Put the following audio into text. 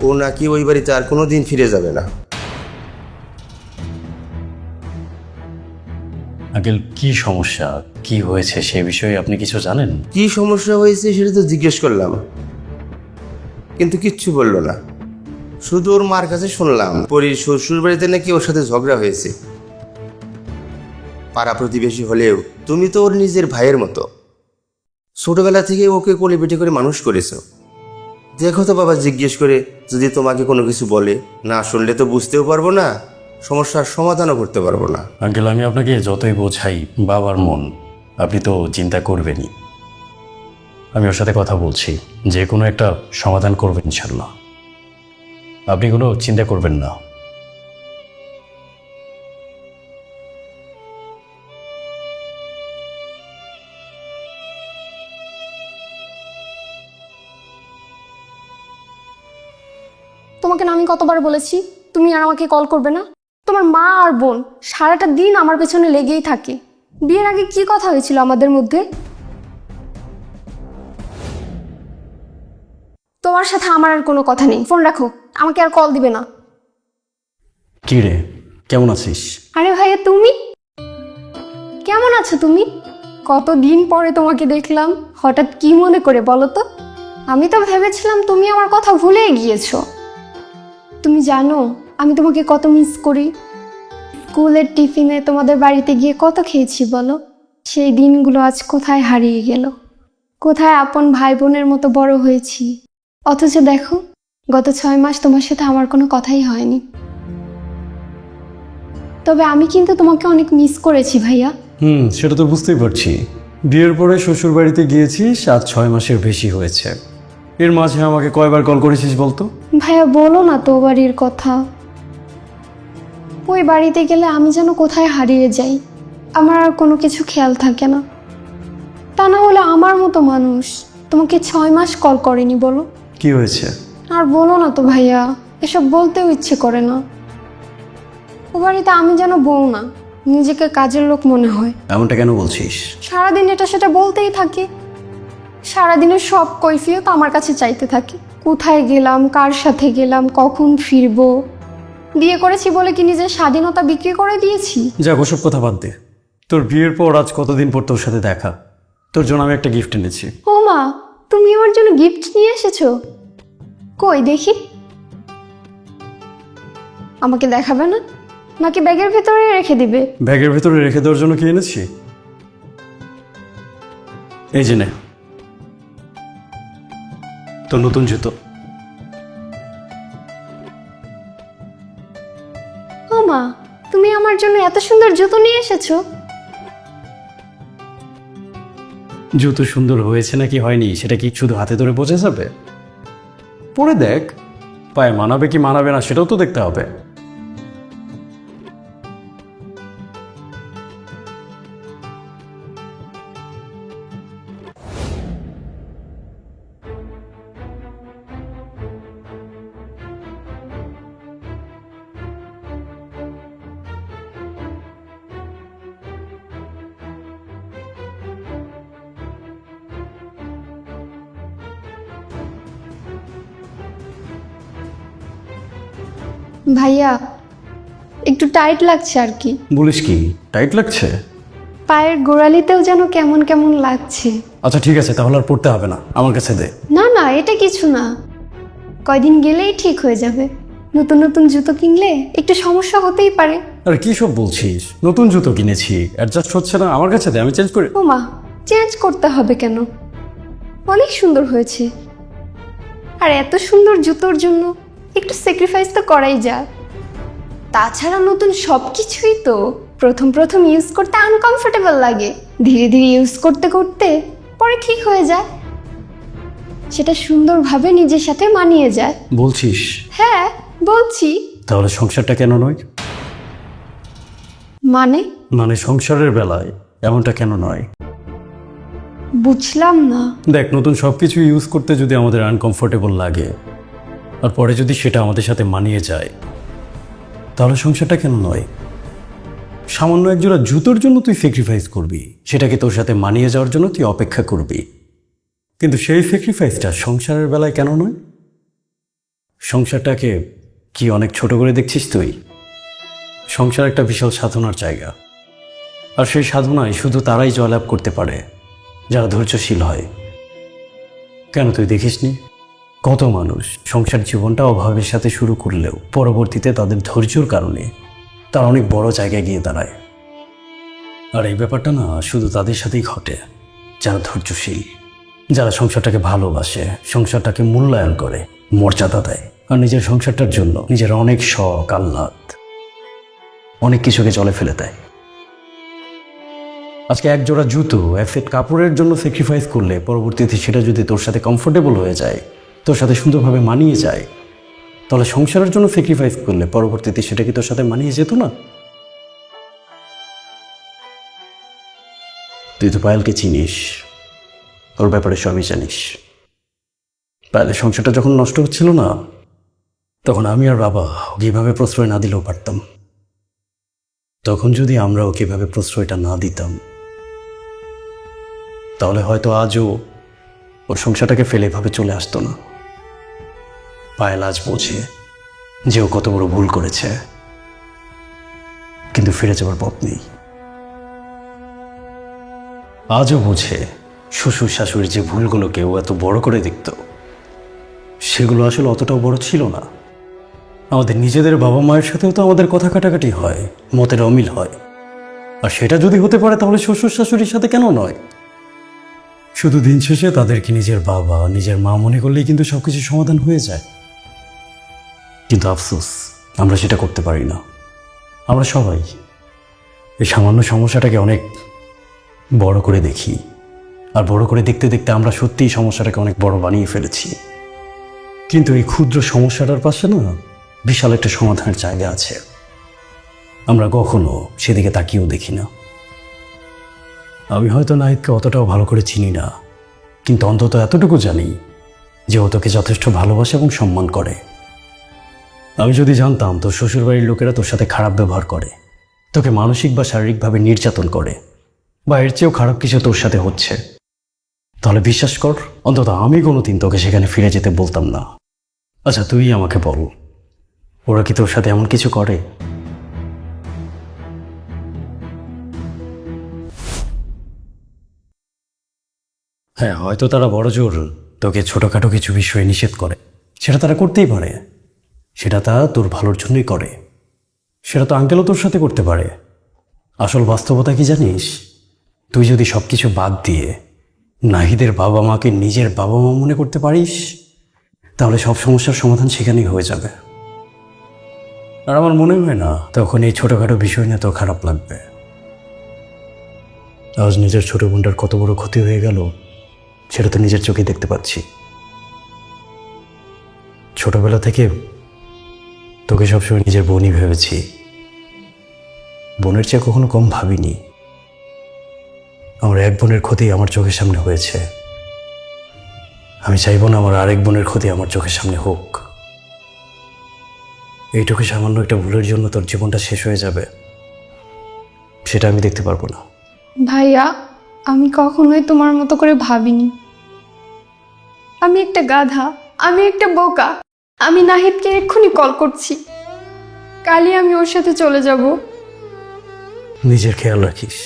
ও নাকি ওই বাড়িতে আর কোনোদিন ফিরে যাবে না। আঙ্কেল, কি সমস্যা, কি হয়েছে সে বিষয়ে আপনি কিছু জানেন? কি সমস্যা হয়েছে সেটা তো জিজ্ঞেস করলাম, কিন্তু কিচ্ছু বললো না। শুধু ওর মার কাছে শুনলাম পরীর শ্বশুর বাড়িতে নাকি ওর সাথে ঝগড়া হয়েছে। পাড়া প্রতিবেশী হলেও তুমি তো ওর নিজের ভাইয়ের মতো, ছোটবেলা থেকে ওকে কোলে পিঠে করে মানুষ করেছো। দেখো তো বাবা, জিজ্ঞেস করে যদি তোমাকে কোনো কিছু বলে, না শুনলে তো বুঝতেও পারবো না, সমস্যার সমাধানও করতে পারবো না। আঙ্কেল, আমি আপনাকে যতই বোঝাই, বাবার মন, আপনি তো চিন্তা করবেনই। আমি ওর সাথে কথা বলছি, যে কোনো একটা সমাধান করবেন ইনশাল্লাহ। আপনি কোনো চিন্তা করবেন না। তোমাকে না আমি কতবার বলেছি তুমি আর আমাকে কল করবে না? তোমার মা আর বোন সারাটা দিন আমার পেছনে লেগেই থাকে। বিয়ের আগে কি কথা হয়েছিল আমাদের মধ্যে? তোমার সাথে আমার আর কোনো কথা নেই, ফোন রাখো, আমাকে আর কল দিবে না। কি রে, কেমন আছিস? আরে ভাইয়া, তুমি কেমন আছো? তুমি কতদিন পরে তোমাকে দেখলাম, হঠাৎ কি মনে করে বলো তো? আমি তো ভেবেছিলাম তুমি আমার কথা ভুলে গিয়েছো। তুমি জানো আমি তোমাকে কত মিস করি। স্কুলের টিফিনে তোমাদের বাড়িতে গিয়ে কত খেয়েছি বলো। সেই দিনগুলো আজ কোথায় হারিয়ে গেল। কোথায় আপন ভাই বোনের মতো বড় হয়েছি, অথচ দেখো গত 6 মাস তোমার সাথে আমার কোনো কথাই হয়নি। তবে আমি কিন্তু তোমাকে অনেক মিস করেছি ভাইয়া। সেটা তো বুঝতেই পারছি। বিয়ের পরে শ্বশুর বাড়িতে গিয়েছিস, 7-6 মাসের বেশি হয়েছে। এর মাঝে আমাকে কয়বার কল করেছিস বলতো? ভাইয়া বলো না তো বাড়ির কথা। ওই বাড়িতে গেলে আমি যেন কোথায় হারিয়ে যাই, আমার আর কোনো কিছু খেয়াল থাকে না। তা না হলে আমার মতো মানুষ তোমাকে 6 মাস কল করেনি বলো। কি হয়েছে? আর বলো না তো ভাইয়া, এসব বলতেও ইচ্ছে করে না। ও বাড়িতে আমি যেন বউ না, নিজেকে কাজের লোক মনে হয়। এমনটা কেন বলছিস? সারাদিন এটা সেটা বলতেই থাকে, সারাদিনের সব কৈফিয়ত আমার কাছে চাইতে থাকে। কোথায় গেলাম, কার সাথে গেলাম, কখন ফিরবো। বিয়ে করেছি বলে কি নিজের স্বাধীনতা বিক্রি করে দিয়েছি? যাক, ওসব কথা বাদ দে। তোর বিয়ের পর আজ কতদিন পর তোর সাথে দেখা। তোর জন্য আমি একটা গিফট এনেছি। ও মা, তুমি আমার জন্য গিফট নিয়ে এসেছো? কই দেখি। আমাকে দেখাবে না, নাকি ব্যাগের ভেতরে রেখে দিবে? ব্যাগের ভেতরে রেখে দেওয়ার জন্য কি এনেছি, এই যে নে, তোর নতুন জুতো। ও মা, তুমি আমার জন্য এত সুন্দর জুতো নিয়ে এসেছো? জুতো সুন্দর হয়েছে নাকি হয়নি সেটা কি শুধু হাতে ধরে বোঝা যাবে? পরে দেখ, পায়ে মানাবে কি মানাবে না সেটাও তো দেখতে হবে। ভাইয়া, একটু টাইট লাগছে আর কি। বলিস কি, টাইট লাগছে? পায়ের গোড়ালিতেও যেন কেমন কেমন লাগছে। আচ্ছা ঠিক আছে, তাহলে আর পড়তে হবে না, আমার কাছে দে। না না, এটা কিছু না, কয়দিন গেলেই ঠিক হয়ে যাবে। নতুন নতুন জুতো কিনলে একটু সমস্যা হতেই পারে। আর কি সব বলছিস, নতুন জুতো কিনেছি, অ্যাডজাস্ট হচ্ছে না, আমার কাছে দে, আমি চেঞ্জ করি। ও মা, চেঞ্জ করতে হবে কেন? অনেক সুন্দর হয়েছে। আর এত সুন্দর জুতোর জন্য একটু স্যাক্রিফাইস তো করাই যায়। তাছাড়া নতুন সব কিছুই তো প্রথম প্রথম ইউজ করতে আনকমফোর্টেবল লাগে, ধীরে ধীরে ইউজ করতে করতে পরে ঠিক হয়ে যায়। সেটা সুন্দরভাবে নিজের সাথে মানিয়ে যায়। বলছিস? হ্যাঁ বলছি। তাহলে সংসারটা কেন নয়? মানে মানে সংসারের বেলায় এমনটা কেন নয়? বুঝলাম না। দেখ, নতুন সব কিছু ইউজ করতে যদি আমাদের আনকমফোর্টেবল লাগে, আর পরে যদি সেটা আমাদের সাথে মানিয়ে যায়, তাহলে সংসারটা কেন নয়? সামান্য একজোড়া জুতোর জন্য তুই স্যাক্রিফাইস করবি, সেটাকে তোর সাথে মানিয়ে যাওয়ার জন্য তুই অপেক্ষা করবি, কিন্তু সেই স্যাক্রিফাইসটা সংসারের বেলায় কেন নয়? সংসারটাকে কি অনেক ছোট করে দেখছিস তুই? সংসার একটা বিশাল সাধনার জায়গা, আর সেই সাধনায় শুধু তারাই জয়লাভ করতে পারে যারা ধৈর্যশীল হয়। কেন তুই দেখিসনি কত মানুষ সংসার জীবনটা অভাবের সাথে শুরু করলেও পরবর্তীতে তাদের ধৈর্যর কারণে তারা অনেক বড় জায়গায় গিয়ে দাঁড়ায়। আর এই ব্যাপারটা না শুধু তাদের সাথেই ঘটে যারা ধৈর্যশীল, যারা সংসারটাকে ভালোবাসে, সংসারটাকে মূল্যায়ন করে, মর্যাদা দেয়, আর নিজের সংসারটার জন্য নিজের অনেক শখ আহ্লাদ অনেক কিছুকে জলে ফেলে দেয়। আজকে এক জোড়া জুতো, এক সেট কাপড়ের জন্য স্যাক্রিফাইস করলে পরবর্তীতে সেটা যদি তোর সাথে কমফোর্টেবল হয়ে যায়, তোর সাথে সুন্দরভাবে মানিয়ে যায়, তাহলে সংসারের জন্য স্যাক্রিফাইস করলে পরবর্তীতে সেটা কি তোর সাথে মানিয়ে যেত না? তুই তো পায়েলকে চিনিস, ওর ব্যাপারে সবই জানিস। পায়েলের সংসারটা যখন নষ্ট হচ্ছিল না, তখন আমি আর বাবা ওকে এভাবে প্রশ্রয় না দিলেও পারতাম। তখন যদি আমরা ওকে এভাবে প্রশ্রয়টা না দিতাম, তাহলে হয়তো আজও ওর সংসারটাকে ফেলে এভাবে চলে আসতো না। পায়েল আজ বোঝে যে ও কত বড় ভুল করেছে, কিন্তু ফিরে যাওয়ার পথ নেই। আজও বোঝে শ্বশুর শাশুড়ির যে ভুলগুলোকে ও এত বড় করে দেখত, সেগুলো আসলে অতটাও বড় ছিল না। আমাদের নিজেদের বাবা মায়ের সাথেও তো আমাদের কথা কাটাকাটি হয়, মতের অমিল হয়, আর সেটা যদি হতে পারে তাহলে শ্বশুর শাশুড়ির সাথে কেন নয়? শুধু দিন শেষে তাদেরকে নিজের বাবা নিজের মা মনে করলেই কিন্তু সবকিছু সমাধান হয়ে যায়। কিন্তু আফসোস, আমরা সেটা করতে পারি না। আমরা সবাই এই সামান্য সমস্যাটাকে অনেক বড় করে দেখি, আর বড় করে দেখতে দেখতে আমরা সত্যিই সমস্যাটাকে অনেক বড় বানিয়ে ফেলেছি। কিন্তু এই ক্ষুদ্র সমস্যাটার পাশে না বিশাল একটা সমাধানের জায়গা আছে, আমরা কখনো সেদিকে তাকিয়েও দেখি না। আমি হয়তো নাহিদকে অতটাও ভালো করে চিনি না, কিন্তু অন্তত এতটুকু জানি যে ও তোকে যথেষ্ট ভালোবাসে এবং সম্মান করে। আমি যদি জানতাম তোর শ্বশুরবাড়ির লোকেরা তোর সাথে খারাপ ব্যবহার করে, তোকে মানসিক বা শারীরিকভাবে নির্যাতন করে, বা এর চেয়েও খারাপ কিছু তোর সাথে হচ্ছে, তাহলে বিশ্বাস কর অন্তত আমি কোনোদিন তোকে সেখানে ফিরে যেতে বলতাম না। আচ্ছা তুই আমাকে বল, ওরা কি তোর সাথে এমন কিছু করে? হ্যাঁ, হয়তো তারা বড় জোর তোকে ছোটোখাটো কিছু বিষয়ে নিষেধ করে, সেটা তারা করতেই পারে, সেটা তারা তোর ভালোর জন্যই করে। সেটা তো আঙ্কেলও তোর সাথে করতে পারে। আসল বাস্তবতা কি জানিস? তুই যদি সব কিছু বাদ দিয়ে নাহিদের বাবা মাকে নিজের বাবা মা মনে করতে পারিস, তাহলে সব সমস্যার সমাধান সেখানেই হয়ে যাবে। আর আমার মনে হয় না তখন এই ছোটোখাটো বিষয় নিয়ে তো খারাপ লাগবে। আজ নিজের ছোট বোনটার কত বড় ক্ষতি হয়ে গেল সেটা তো নিজের চোখে দেখতে পাচ্ছি। ছোটবেলা থেকে তোকে সবসময় নিজের বোনই ভেবেছি, বোনের চেয়ে কখনো কম ভাবিনি। আমার এক বোনের ক্ষতি আমার চোখের সামনে হয়েছে, আমি চাইব না আমার আরেক বোনের ক্ষতি আমার চোখের সামনে হোক। এইটুকু সামান্য একটা ভুলের জন্য তোর জীবনটা শেষ হয়ে যাবে, সেটা আমি দেখতে পারবো না। ভাইয়া, আমি কখনোই তোমার মতো করে ভাবিনি। আমি একটা গাধা, আমি একটা বোকা। আমি নাহিদকে এক্ষুনি কল করছি, কালই আমি ওর সাথে চলে যাব। নিজের খেয়াল রাখিস।